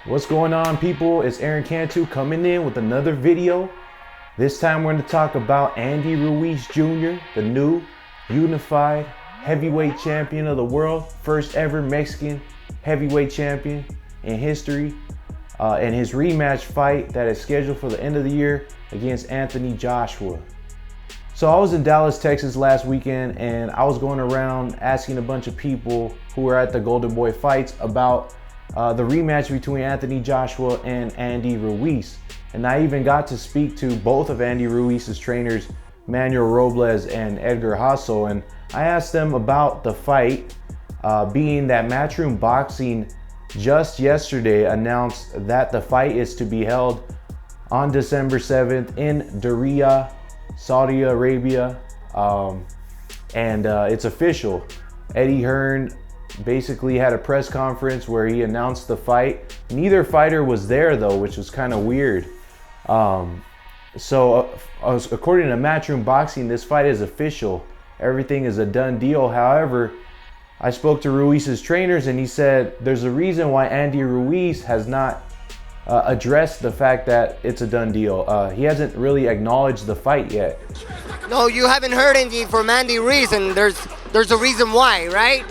What's going on, people? It's Cantu coming in with another video. This time we're going to talk about Andy Ruiz Jr., the new unified heavyweight champion of the world, first ever Mexican heavyweight champion in history, and his rematch fight that is scheduled for the end of the year against Anthony Joshua. So I was in Dallas, Texas last weekend, and I was going around asking a bunch of people who were at the Golden Boy fights about the rematch between Anthony Joshua and Andy Ruiz. And I even got to speak to both of Andy Ruiz's trainers, Manuel Robles and Edgar Hasso, and I asked them about the fight, being that Matchroom Boxing just yesterday announced that the fight is to be held on December 7th in Diriyah, Saudi Arabia, and it's official. Eddie Hearn basically had a press conference where he announced the fight. Neither fighter was there though, which was kind of weird. So according to Matchroom Boxing, this fight is official. Everything is a done deal. However, I spoke to Ruiz's trainers and he said there's a reason why Andy Ruiz has not addressed the fact that it's a done deal. He hasn't really acknowledged the fight yet. No, you haven't heard anything from Andy Ruiz, and there's a reason why, right?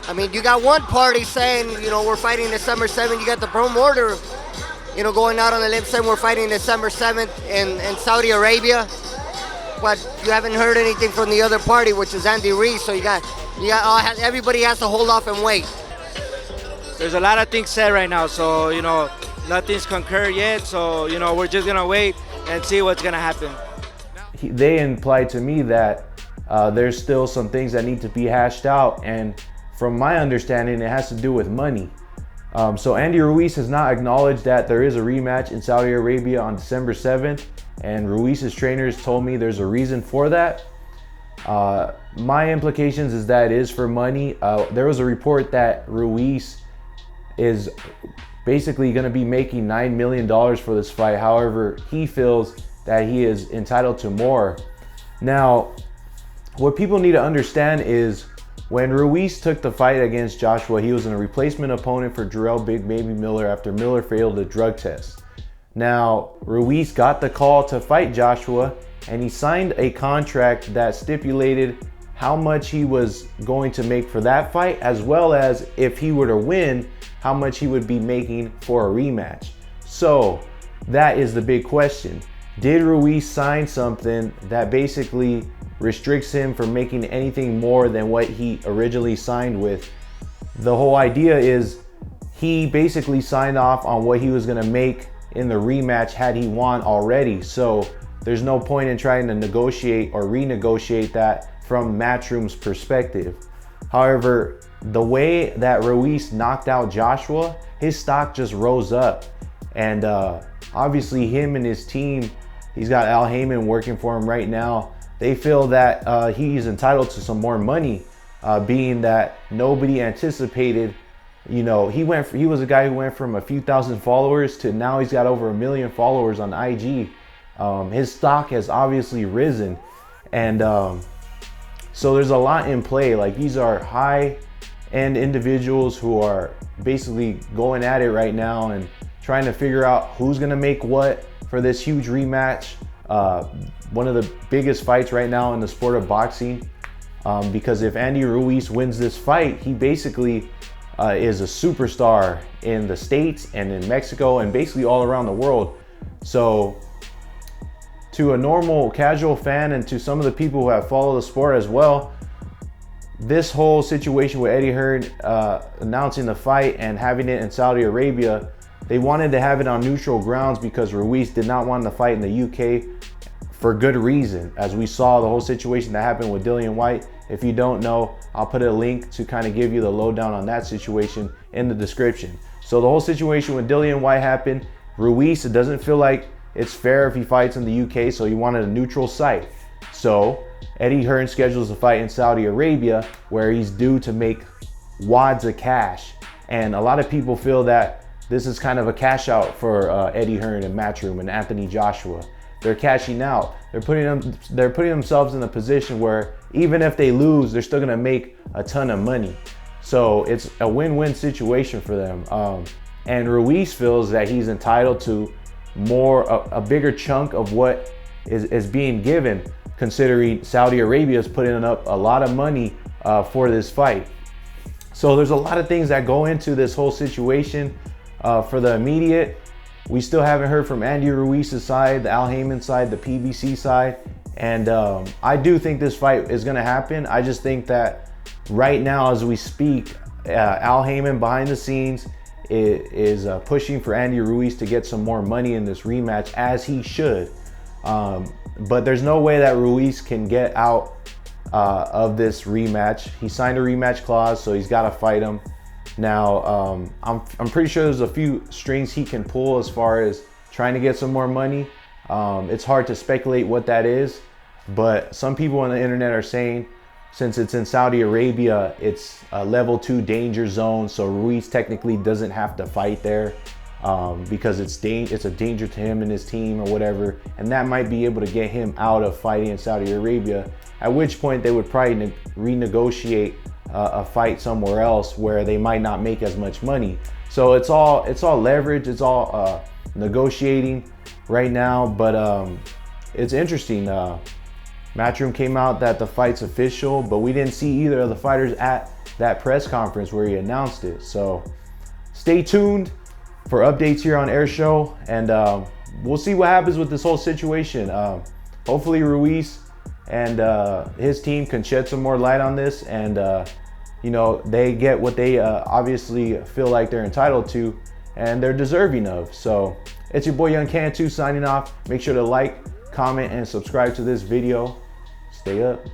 I mean, you got one party saying, we're fighting December 7th. You got the promoter, going out on the limb saying we're fighting December 7th in Saudi Arabia. But you haven't heard anything from the other party, which is Andy Ruiz. So everybody has to hold off and wait. There's a lot of things said right now, so nothing's concurred yet. So we're just gonna wait and see what's gonna happen. They implied to me that there's still some things that need to be hashed out, and from my understanding, it has to do with money. So Andy Ruiz has not acknowledged that there is a rematch in Saudi Arabia on December 7th, and Ruiz's trainers told me there's a reason for that. My implications is that it is for money. There was a report that Ruiz is basically going to be making $9 million for this fight. However, he feels that he is entitled to more. Now, what people need to understand is when Ruiz took the fight against Joshua, he was a replacement opponent for Jarrell Big Baby Miller after Miller failed a drug test. Now, Ruiz got the call to fight Joshua, and he signed a contract that stipulated how much he was going to make for that fight, as well as if he were to win, how much he would be making for a rematch. So that is the big question. Did Ruiz sign something that basically restricts him from making anything more than what he originally signed with? The whole idea is he basically signed off on what he was going to make in the rematch had he won already. So there's no point in trying to negotiate or renegotiate that from Matchroom's perspective. However, the way that Ruiz knocked out Joshua, his stock just rose up. And obviously him and his team, he's got Al Heyman working for him right now. They feel that he's entitled to some more money, being that nobody anticipated. He was a guy who went from a few thousand followers to now he's got over 1 million followers on IG. His stock has obviously risen, and so there's a lot in play. Like, these are high-end individuals who are basically going at it right now and trying to figure out who's gonna make what for this huge rematch. One of the biggest fights right now in the sport of boxing, because if Andy Ruiz wins this fight, he basically is a superstar in the States and in Mexico and basically all around the world. So to a normal casual fan and to some of the people who have followed the sport as well, this whole situation with Eddie Hearn announcing the fight and having it in Saudi Arabia, they wanted to have it on neutral grounds because Ruiz did not want the fight in the UK for good reason. As we saw the whole situation that happened with Dillian Whyte. If you don't know, I'll put a link to kind of give you the lowdown on that situation in the description. So the whole situation with Dillian Whyte happened. Ruiz, it doesn't feel like it's fair if he fights in the UK, so he wanted a neutral site. So Eddie Hearn schedules a fight in Saudi Arabia where he's due to make wads of cash. And a lot of people feel that this is kind of a cash out for Eddie Hearn and Matchroom and Anthony Joshua. They're cashing out. They're putting themselves in a position where even if they lose, they're still gonna make a ton of money. So it's a win-win situation for them. and Ruiz feels that he's entitled to a bigger chunk of what is being given, considering Saudi Arabia is putting up a lot of money for this fight. So there's a lot of things that go into this whole situation. For the immediate, we still haven't heard from Andy Ruiz's side, the Al Haymon side, the PBC side, and I do think this fight is going to happen. I just think that right now, as we speak, Al Haymon behind the scenes is pushing for Andy Ruiz to get some more money in this rematch, as he should. But there's no way that Ruiz can get out of this rematch. He signed a rematch clause, so he's got to fight him. Now, I'm pretty sure there's a few strings he can pull as far as trying to get some more money. It's hard to speculate what that is, but some people on the internet are saying, since it's in Saudi Arabia, it's a level 2 danger zone, so Ruiz technically doesn't have to fight there because it's a danger to him and his team or whatever, and that might be able to get him out of fighting in Saudi Arabia, at which point they would probably renegotiate a fight somewhere else where they might not make as much money. So it's all leverage, it's all negotiating right now, but it's interesting. Matchroom came out that the fight's official, but we didn't see either of the fighters at that press conference where he announced it. So stay tuned for updates here on Airshow, and we'll see what happens with this whole situation. Hopefully Ruiz and his team can shed some more light on this, and you know, they get what they obviously feel like they're entitled to and they're deserving of. So it's your boy Young Cantu signing off. Make sure to like, comment, and subscribe to this video. Stay up.